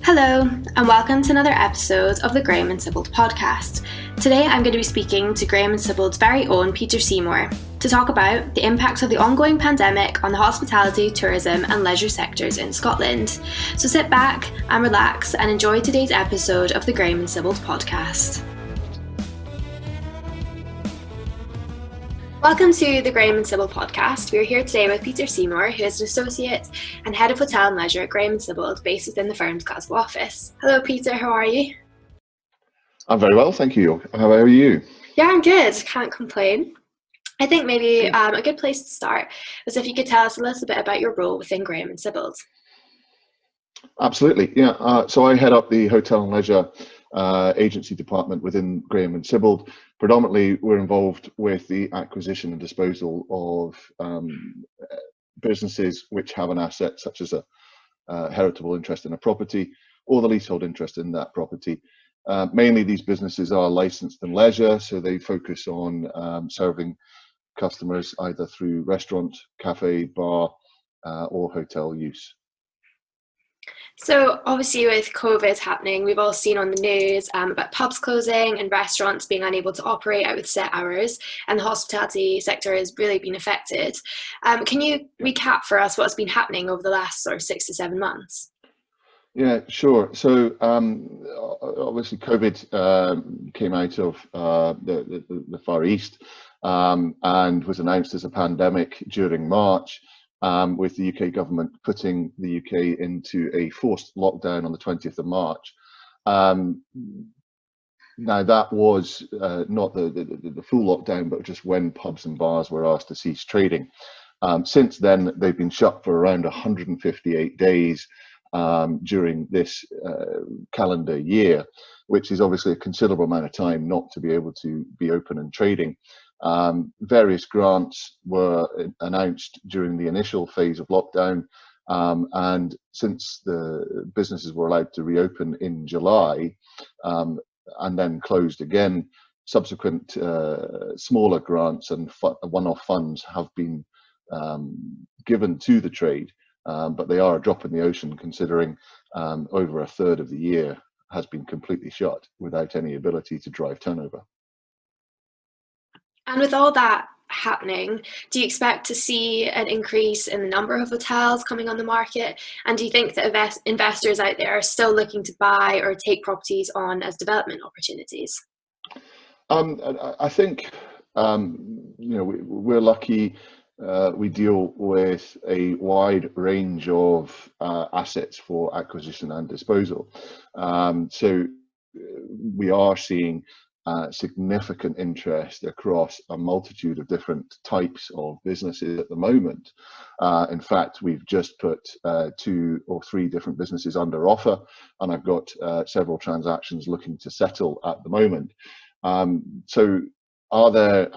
Hello, and welcome to another episode of the Graham Sibbald Podcast. Today I'm going to be speaking to Graham Sibbald's very own Peter Seymour to talk about the impacts of the ongoing pandemic on the hospitality, tourism and leisure sectors in Scotland. So sit back and relax and enjoy today's episode of the Graham Sibbald Podcast. Welcome to the Graham Sibbald Podcast. We are here today with Peter Seymour, who is an Associate and Head of Hotel and Leisure at Graham Sibbald, based within the firm's Glasgow office. Hello Peter, how are you? I'm very well, thank you. How are you? Yeah, I'm good. Can't complain. I think maybe a good place to start is if you could tell us a little bit about your role within Graham Sibbald. Absolutely, yeah. So I head up the Hotel and Leisure agency department within Graham and Sibbald. Predominantly, we're involved with the acquisition and disposal of businesses which have an asset such as a heritable interest in a property or the leasehold interest in that property. Mainly these businesses are licensed in leisure, so they focus on serving customers either through restaurant, cafe, bar or hotel use. So obviously with COVID happening, we've all seen on the news about pubs closing and restaurants being unable to operate out with set hours, and the hospitality sector has really been affected. Can you recap for us what's been happening over the last sort of 6 to 7 months? Yeah, sure. So obviously COVID came out of the Far East and was announced as a pandemic during March. With the UK government putting the UK into a forced lockdown on the 20th of March. Now that was not the full lockdown, but just when pubs and bars were asked to cease trading. Since then, they've been shut for around 158 days during this calendar year, which is obviously a considerable amount of time not to be able to be open and trading. Various grants were announced during the initial phase of lockdown, and since the businesses were allowed to reopen in July and then closed again, subsequent smaller grants and one-off funds have been given to the trade, but they are a drop in the ocean considering over a third of the year has been completely shut without any ability to drive turnover. And with all that happening, do you expect to see an increase in the number of hotels coming on the market? And do you think that investors out there are still looking to buy or take properties on as development opportunities? I think we're lucky. We deal with a wide range of assets for acquisition and disposal. So we are seeing significant interest across a multitude of different types of businesses at the moment. In fact, we've just put 2 or 3 different businesses under offer, and I've got several transactions looking to settle at the moment. So are there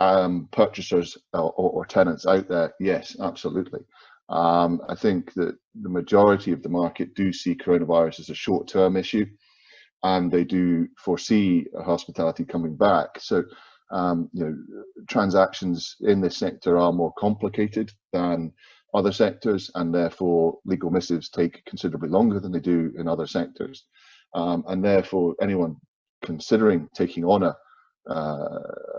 purchasers or tenants out there? Yes, absolutely. I think that the majority of the market do see coronavirus as a short-term issue, and they do foresee hospitality coming back. So, transactions in this sector are more complicated than other sectors, and therefore legal missives take considerably longer than they do in other sectors. And therefore, anyone considering taking on a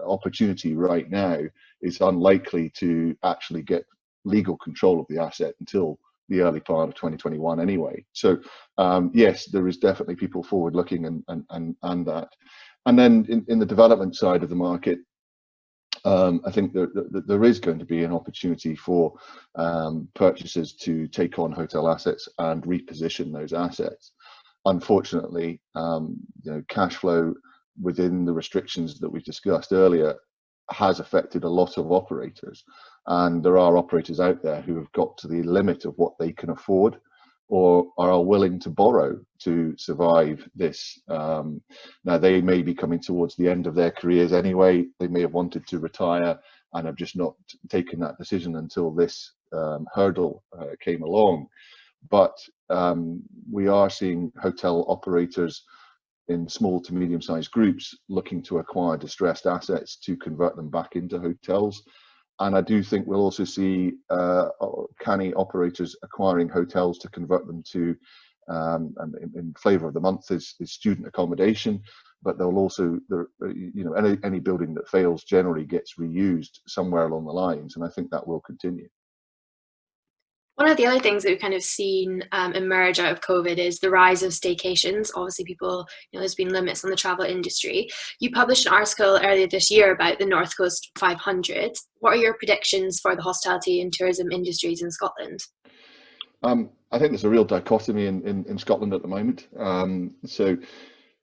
opportunity right now is unlikely to actually get legal control of the asset until the early part of 2021 anyway. So yes, there is definitely people forward looking and that. And then in the development side of the market, I think that there is going to be an opportunity for purchasers to take on hotel assets and reposition those assets. Unfortunately, cash flow within the restrictions that we discussed earlier has affected a lot of operators, and there are operators out there who have got to the limit of what they can afford or are willing to borrow to survive this. Now they may be coming towards the end of their careers anyway. They may have wanted to retire and have just not taken that decision until this hurdle came along. But we are seeing hotel operators in small to medium-sized groups looking to acquire distressed assets to convert them back into hotels. And I do think we'll also see canny operators acquiring hotels to convert them to and in flavour of the month is student accommodation. But they'll also, any building that fails generally gets reused somewhere along the lines, and I think that will continue. One of the other things that we've kind of seen emerge out of COVID is the rise of staycations. Obviously, people, there's been limits on the travel industry. You published an article earlier this year about the North Coast 500. What are your predictions for the hospitality and tourism industries in Scotland? I think there's a real dichotomy in Scotland at the moment.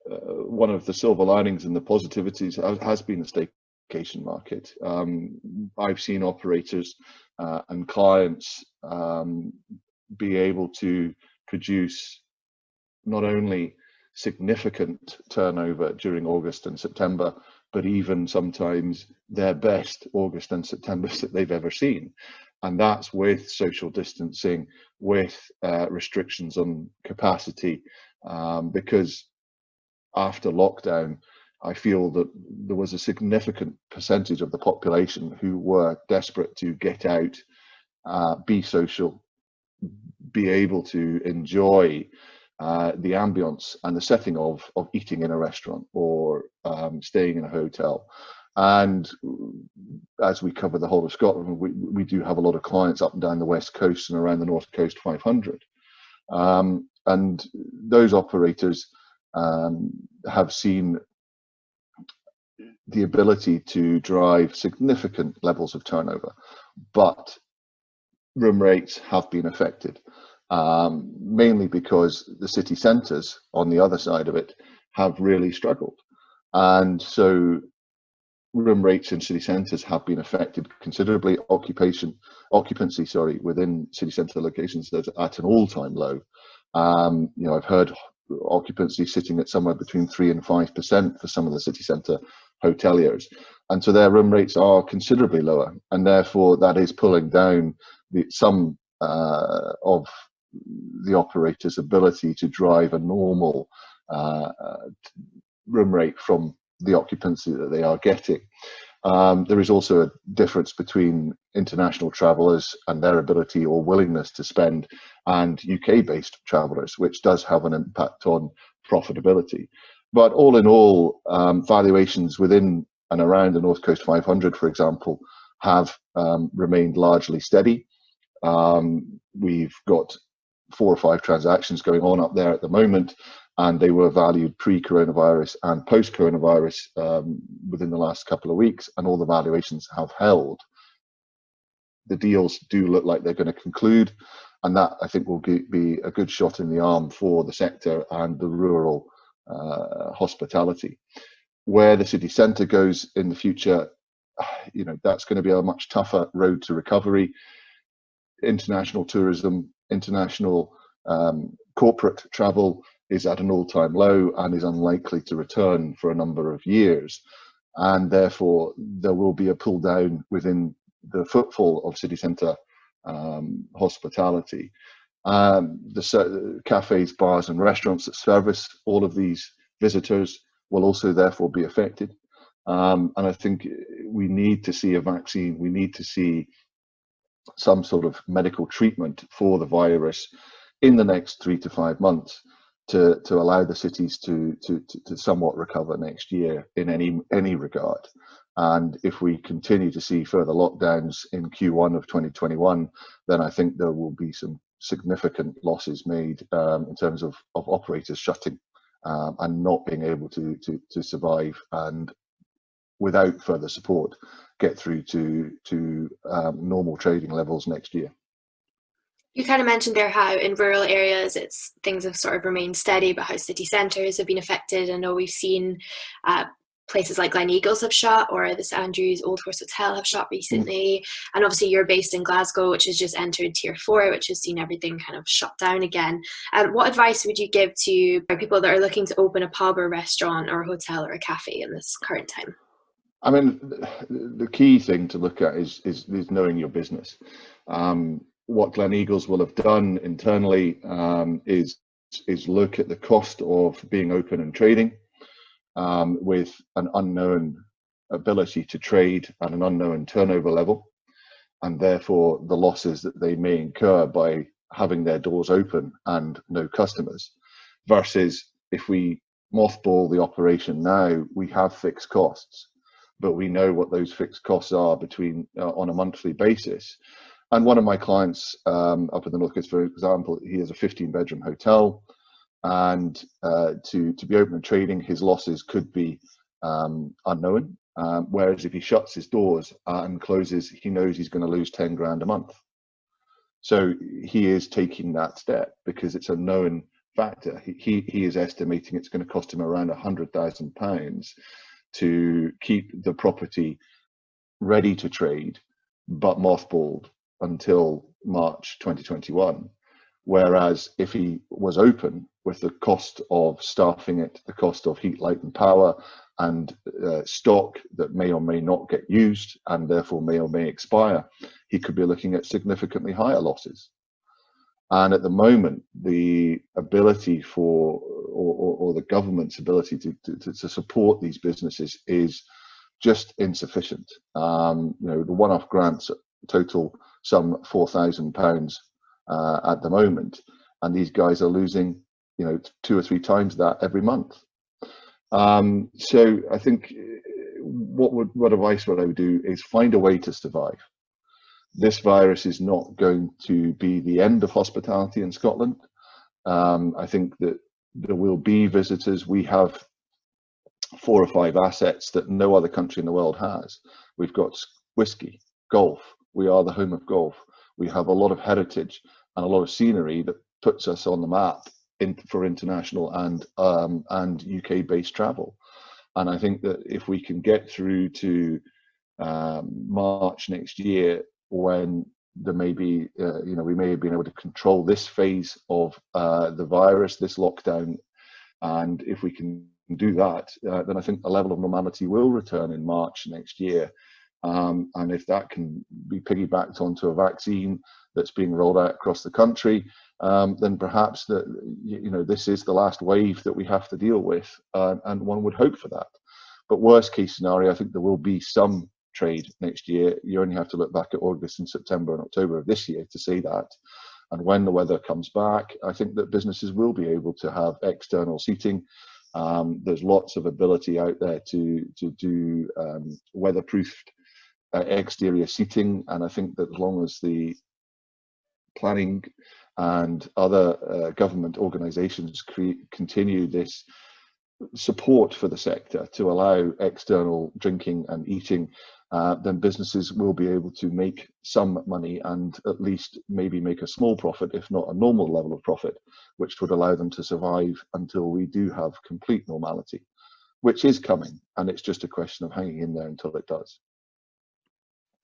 One of the silver linings and the positivities has been the staycation market. I've seen operators and clients be able to produce not only significant turnover during August and September, but even sometimes their best August and Septembers that they've ever seen. And that's with social distancing, with restrictions on capacity, because after lockdown, I feel that there was a significant percentage of the population who were desperate to get out, be social, be able to enjoy the ambience and the setting of eating in a restaurant or staying in a hotel. And as we cover the whole of Scotland, we do have a lot of clients up and down the West Coast and around the North Coast 500. And those operators have seen the ability to drive significant levels of turnover, but room rates have been affected, mainly because the city centres on the other side of it have really struggled. And so room rates in city centres have been affected considerably. Occupancy, within city centre locations that's at an all-time low. I've heard occupancy sitting at somewhere between 3 and 5% for some of the city centre hoteliers, and so their room rates are considerably lower, and therefore that is pulling down some of the operator's ability to drive a normal room rate from the occupancy that they are getting. There is also a difference between international travellers and their ability or willingness to spend and UK-based travellers, which does have an impact on profitability. But all in all, valuations within and around the North Coast 500, for example, have remained largely steady. We've got 4 or 5 transactions going on up there at the moment, and they were valued pre-coronavirus and post-coronavirus within the last couple of weeks, and all the valuations have held. The deals do look like they're going to conclude, and that I think will be a good shot in the arm for the sector and the rural hospitality. Where the city centre goes in the future, that's going to be a much tougher road to recovery. International tourism, international corporate travel is at an all-time low and is unlikely to return for a number of years, and therefore there will be a pull down within the footfall of city centre hospitality. The cafes, bars and restaurants that service all of these visitors will also therefore be affected, and I think we need to see a vaccine. We need to see some sort of medical treatment for the virus in the next 3 to 5 months to allow the cities to somewhat recover next year in any regard. And if we continue to see further lockdowns in Q1 of 2021, then I think there will be some significant losses made in terms of operators shutting and not being able to survive, and without further support get through to normal trading levels next year. You kind of mentioned there how in rural areas things have sort of remained steady, but how city centres have been affected. I know we've seen places like Gleneagles have shut, or the St Andrews Old Horse Hotel have shut recently. And obviously you're based in Glasgow, which has just entered Tier 4, which has seen everything kind of shut down again. What advice would you give to people that are looking to open a pub or restaurant or a hotel or a cafe in this current time? I mean, the key thing to look at is knowing your business. What Gleneagles will have done internally is look at the cost of being open and trading with an unknown ability to trade and an unknown turnover level, and therefore the losses that they may incur by having their doors open and no customers, versus if we mothball the operation now, we have fixed costs, but we know what those fixed costs are between on a monthly basis. And one of my clients up in the North Coast, for example, he has a 15-bedroom hotel, and to be open and trading, his losses could be unknown. Whereas if he shuts his doors and closes, he knows he's going to lose 10 grand a month. So he is taking that step because it's a known factor. He is estimating it's going to cost him around £100,000 to keep the property ready to trade, but mothballed until March 2021. Whereas if he was open, with the cost of staffing it, the cost of heat, light and power, and stock that may or may not get used and therefore may or may expire, he could be looking at significantly higher losses. And at the moment, the ability for, or the government's ability to support these businesses is just insufficient. The one-off grants total some £4,000 at the moment, and these guys are losing 2 or 3 times that every month. So I think what advice would I do is find a way to survive. This virus is not going to be the end of hospitality in Scotland. I think that there will be visitors. We have 4 or 5 assets that no other country in the world has. We've got whiskey, golf. We are the home of golf. We have a lot of heritage and a lot of scenery that puts us on the map for international and UK-based travel. And I think that if we can get through to March next year, when there may be, we may have been able to control this phase of the virus, this lockdown, and if we can do that, then I think the level of normality will return in March next year. And if that can be piggybacked onto a vaccine that's being rolled out across the country, then perhaps this is the last wave that we have to deal with, and one would hope for that. But worst case scenario, I think there will be some trade next year. You only have to look back at August and September and October of this year to see that. And when the weather comes back, I think that businesses will be able to have external seating. There's lots of ability out there to do weatherproofed exterior seating, and I think that as long as the planning and other government organisations continue this support for the sector to allow external drinking and eating, then businesses will be able to make some money and at least maybe make a small profit, if not a normal level of profit, which would allow them to survive until we do have complete normality, which is coming, and it's just a question of hanging in there until it does.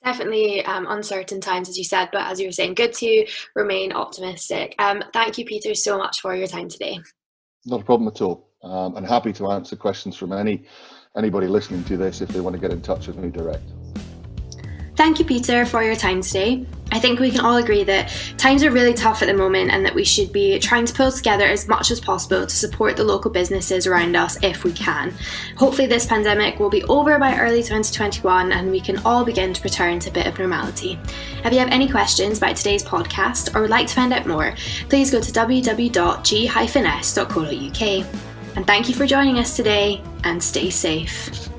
Definitely uncertain times, as you said, but as you were saying, good to remain optimistic. Thank you, Peter, so much for your time today. Not a problem at all. I'm happy to answer questions from anybody listening to this if they want to get in touch with me direct. Thank you, Peter, for your time today. I think we can all agree that times are really tough at the moment and that we should be trying to pull together as much as possible to support the local businesses around us if we can. Hopefully this pandemic will be over by early 2021 and we can all begin to return to a bit of normality. If you have any questions about today's podcast or would like to find out more, please go to www.g-s.co.uk. And thank you for joining us today, and stay safe.